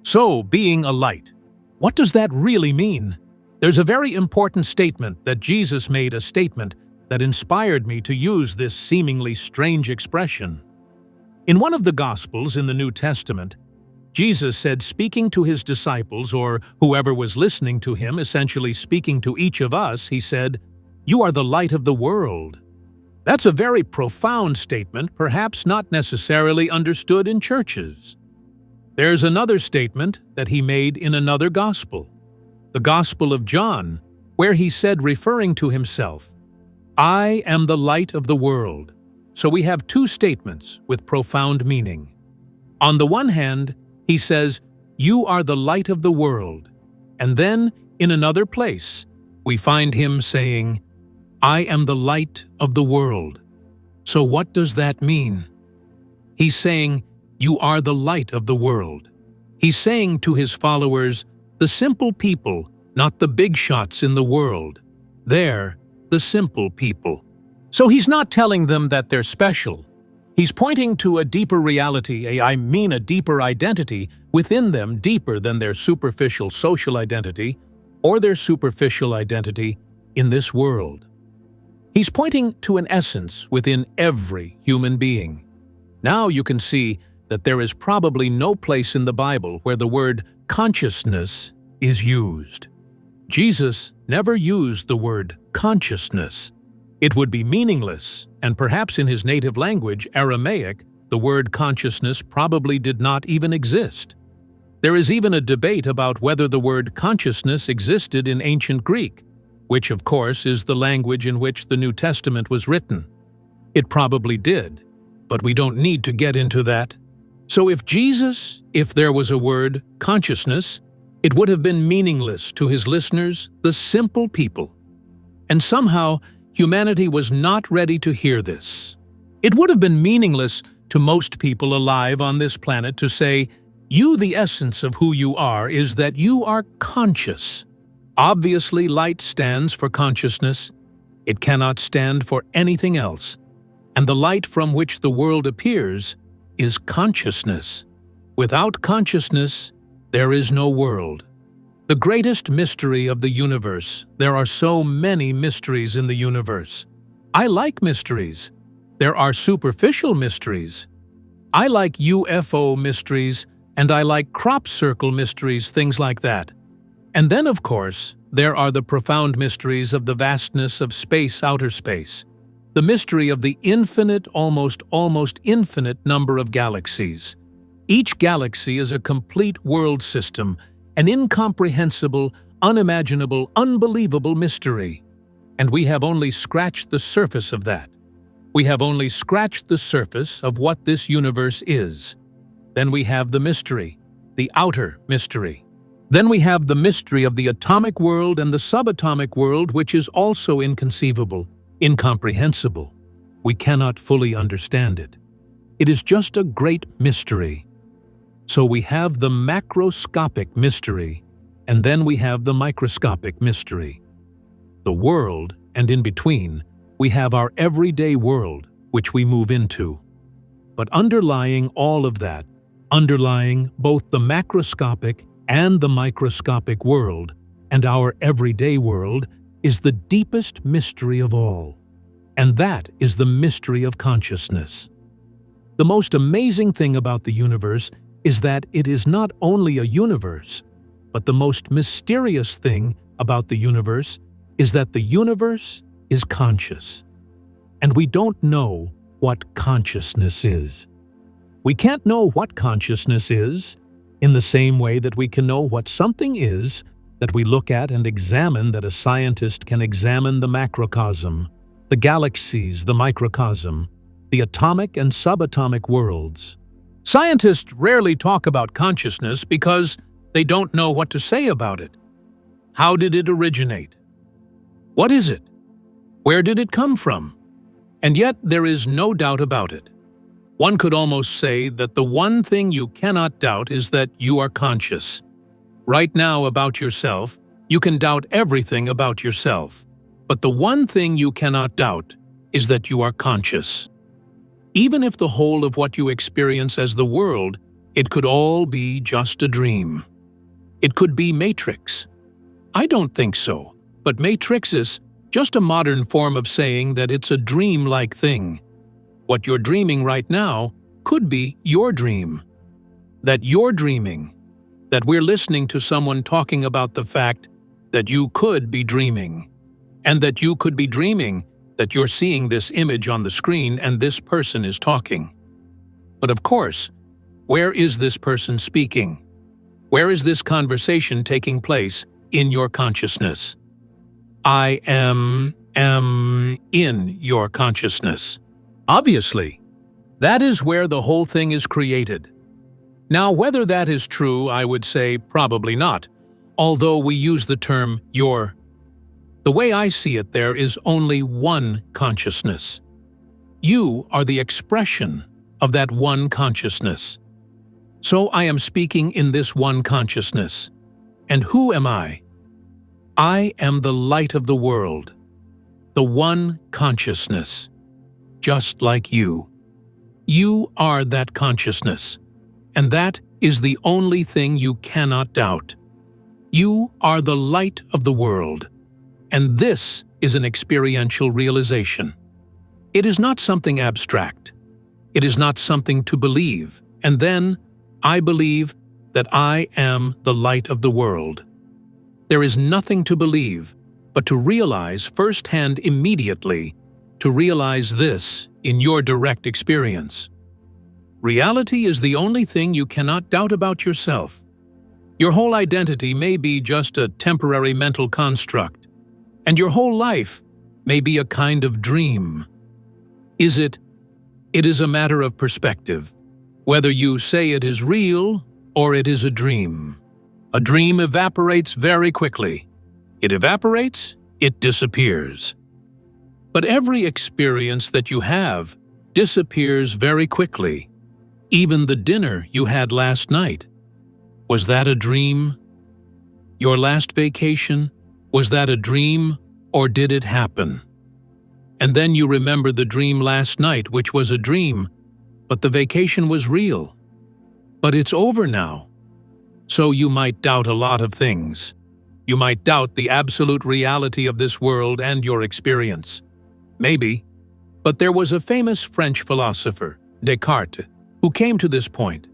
So, being a light. What does that really mean? There's a very important statement that Jesus made, a statement that inspired me to use this seemingly strange expression. In one of the Gospels in the New Testament, Jesus said, speaking to his disciples, or whoever was listening to him, essentially speaking to each of us, he said, "You are the light of the world." That's a very profound statement, perhaps not necessarily understood in churches. There's another statement that he made in another gospel, the Gospel of John, where he said, referring to himself, "I am the light of the world." So we have two statements with profound meaning. On the one hand, he says, "You are the light of the world." And then, in another place, we find him saying, "I am the light of the world." So what does that mean? He's saying, you are the light of the world. He's saying to his followers, the simple people, not the big shots in the world. They're the simple people. So he's not telling them that they're special. He's pointing to a deeper reality, a deeper identity within them, deeper than their superficial social identity or their superficial identity in this world. He's pointing to an essence within every human being. Now you can see that there is probably no place in the Bible where the word consciousness is used. Jesus never used the word consciousness. It would be meaningless, and perhaps in his native language, Aramaic, the word consciousness probably did not even exist. There is even a debate about whether the word consciousness existed in ancient Greek, which of course is the language in which the New Testament was written. It probably did, but we don't need to get into that. So if there was a word, consciousness, it would have been meaningless to his listeners, the simple people. And somehow, humanity was not ready to hear this. It would have been meaningless to most people alive on this planet to say, "You, the essence of who you are is that you are conscious." Obviously, light stands for consciousness. It cannot stand for anything else. And the light from which the world appears is consciousness. Without consciousness, there is no world. The greatest mystery of the universe. There are so many mysteries in the universe. I like mysteries. There are superficial mysteries. I like UFO mysteries, and I like crop circle mysteries, things like that. And then, of course, there are the profound mysteries of the vastness of space, outer space. The mystery of the infinite, almost infinite number of galaxies. Each galaxy is a complete world system, an incomprehensible, unimaginable, unbelievable mystery. And we have only scratched the surface of that. We have only scratched the surface of what this universe is. Then we have the mystery, the outer mystery. Then we have the mystery of the atomic world and the subatomic world, which is also inconceivable, incomprehensible. We cannot fully understand it. It is just a great mystery. So we have the macroscopic mystery, and then we have the microscopic mystery. The world, and in between, we have our everyday world, which we move into. But underlying all of that, underlying both the macroscopic and the microscopic world, and our everyday world, is the deepest mystery of all. And that is the mystery of consciousness. The most amazing thing about the universe is that it is not only a universe, but the most mysterious thing about the universe is that the universe is conscious. And we don't know what consciousness is. We can't know what consciousness is in the same way that we can know what something is that we look at and examine, that a scientist can examine the macrocosm, the galaxies, the microcosm, the atomic and subatomic worlds. Scientists rarely talk about consciousness because they don't know what to say about it. How did it originate? What is it? Where did it come from? And yet there is no doubt about it. One could almost say that the one thing you cannot doubt is that you are conscious. Right now about yourself, you can doubt everything about yourself. But the one thing you cannot doubt is that you are conscious. Even if the whole of what you experience as the world It could all be just a dream. It could be Matrix. I don't think so, but Matrix is just a modern form of saying that it's a dream-like thing. What you're dreaming right now could be your dream. That you're dreaming. That we're listening to someone talking about the fact that you could be dreaming. And that you could be dreaming that you're seeing this image on the screen and this person is talking. But of course, where is this person speaking? Where is this conversation taking place in your consciousness? I am in your consciousness. Obviously, that is where the whole thing is created. Now, whether that is true, I would say probably not, although we use the term your. The way I see it, there is only one consciousness. You are the expression of that one consciousness. So I am speaking in this one consciousness. And who am I? I am the light of the world, the one consciousness, just like you. You are that consciousness, and that is the only thing you cannot doubt. You are the light of the world, and this is an experiential realization. It is not something abstract. It is not something to believe, and then I believe that I am the light of the world. There is nothing to believe, but to realize firsthand immediately, to realize this in your direct experience. Reality is the only thing you cannot doubt about yourself. Your whole identity may be just a temporary mental construct, and your whole life may be a kind of dream. Is it? It is a matter of perspective, whether you say it is real or it is a dream. A dream evaporates very quickly. It evaporates, it disappears. But every experience that you have disappears very quickly. Even the dinner you had last night. Was that a dream? Your last vacation, was that a dream or did it happen? And then you remember the dream last night, which was a dream, but the vacation was real. But it's over now. So you might doubt a lot of things. You might doubt the absolute reality of this world and your experience. Maybe. But there was a famous French philosopher, Descartes, who came to this point.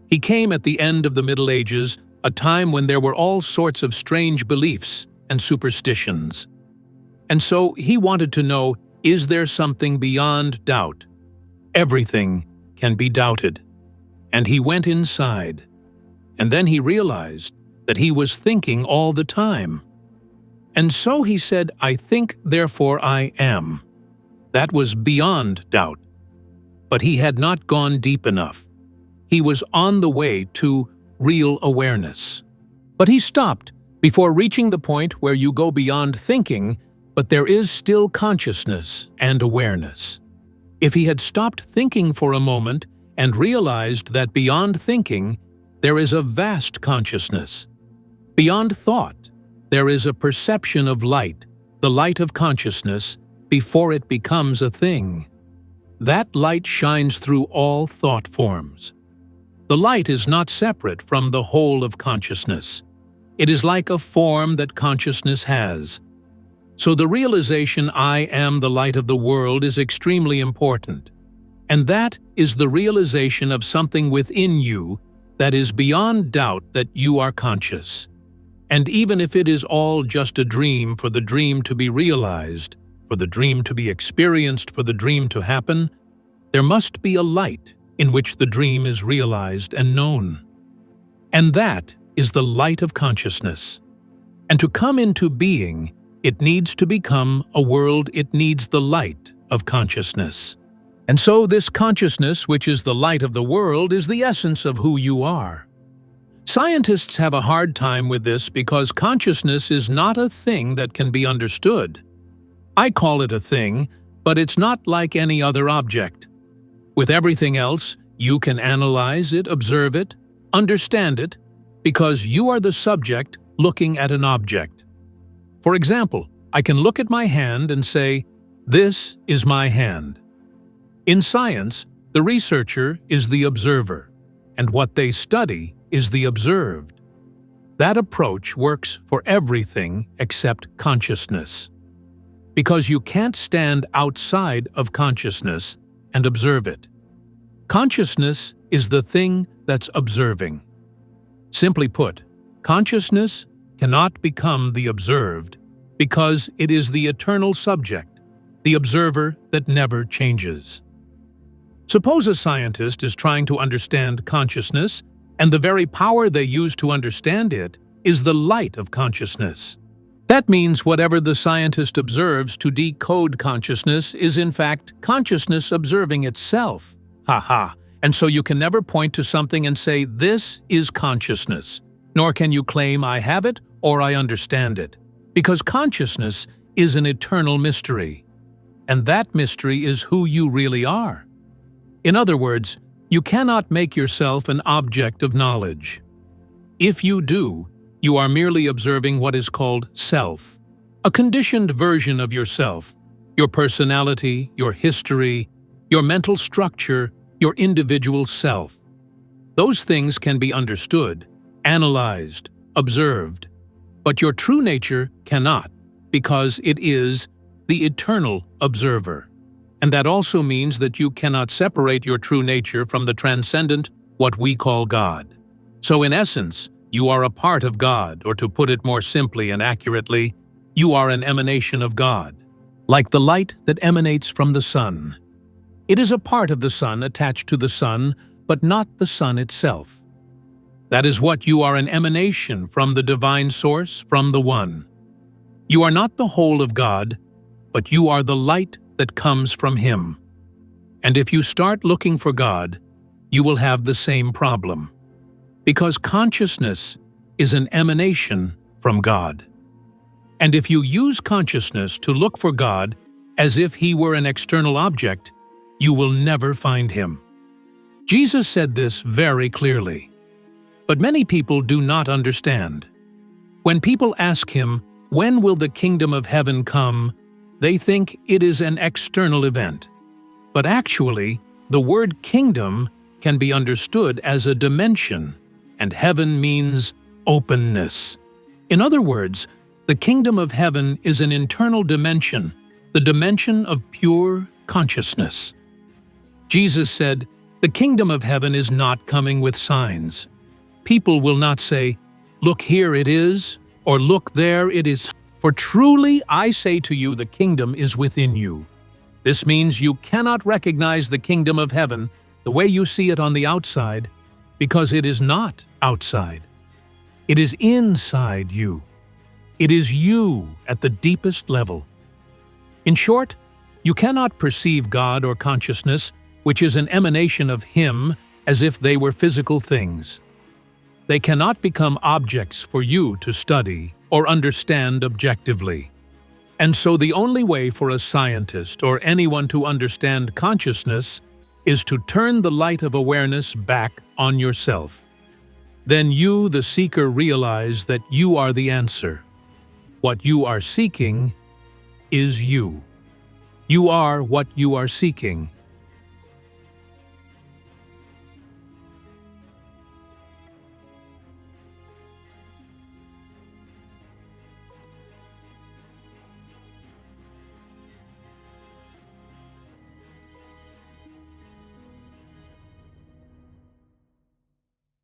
He came at the end of the Middle Ages, a time when there were all sorts of strange beliefs and superstitions. And so he wanted to know, is there something beyond doubt? Everything can be doubted. And he went inside. And then he realized that he was thinking all the time. And so he said, I think, therefore I am. That was beyond doubt. But he had not gone deep enough. He was on the way to real awareness. But he stopped before reaching the point where you go beyond thinking, but there is still consciousness and awareness. If he had stopped thinking for a moment and realized that beyond thinking, there is a vast consciousness. Beyond thought, there is a perception of light, the light of consciousness, before it becomes a thing. That light shines through all thought forms. The light is not separate from the whole of consciousness. It is like a form that consciousness has. So the realization I am the light of the world is extremely important. And that is the realization of something within you that is beyond doubt that you are conscious. And even if it is all just a dream for the dream to be realized, for the dream to be experienced, for the dream to happen, there must be a light in which the dream is realized and known. And that is the light of consciousness. And to come into being, it needs to become a world, it needs the light of consciousness. And so this consciousness, which is the light of the world, is the essence of who you are. Scientists have a hard time with this because consciousness is not a thing that can be understood. I call it a thing, but it's not like any other object. With everything else, you can analyze it, observe it, understand it, because you are the subject looking at an object. For example, I can look at my hand and say, "This is my hand." In science, the researcher is the observer. and what they study is the observed. That approach works for everything except consciousness, because you can't stand outside of consciousness and observe it. Consciousness is the thing that's observing. Simply put, consciousness cannot become the observed because it is the eternal subject, the observer that never changes. Suppose a scientist is trying to understand consciousness, and the very power they use to understand it is the light of consciousness. That means whatever the scientist observes to decode consciousness is in fact consciousness observing itself. Ha. And so you can never point to something and say, "This is consciousness," nor can you claim, "I have it" or "I understand it," because consciousness is an eternal mystery, and that mystery is who you really are. In other words, you cannot make yourself an object of knowledge. If you do, you are merely observing what is called self, a conditioned version of yourself, your personality, your history, your mental structure, your individual self. Those things can be understood, analyzed, observed, but your true nature cannot, because it is the eternal observer. And that also means that you cannot separate your true nature from the transcendent, what we call God. So in essence, you are a part of God, or to put it more simply and accurately, you are an emanation of God, like the light that emanates from the sun. It is a part of the sun attached to the sun, but not the sun itself. That is what you are, an emanation from the divine source, from the One. You are not the whole of God, but you are the light that comes from Him. And if you start looking for God, you will have the same problem, because consciousness is an emanation from God. And if you use consciousness to look for God as if He were an external object, you will never find Him. Jesus said this very clearly. But many people do not understand. When people ask Him, "When will the kingdom of heaven come?" they think it is an external event. But actually, the word kingdom can be understood as a dimension, and heaven means openness. In other words, the kingdom of heaven is an internal dimension, the dimension of pure consciousness. Jesus said, "The kingdom of heaven is not coming with signs." People will not say, "Look, here it is," or "Look, there it is." For truly I say to you, the kingdom is within you. This means you cannot recognize the kingdom of heaven the way you see it on the outside, because it is not outside. It is inside you. It is you at the deepest level. In short, you cannot perceive God or consciousness, which is an emanation of Him, as if they were physical things. They cannot become objects for you to study or understand objectively. And so the only way for a scientist or anyone to understand consciousness is to turn the light of awareness back on yourself. Then you, the seeker, realize that you are the answer. What you are seeking is you. You are what you are seeking.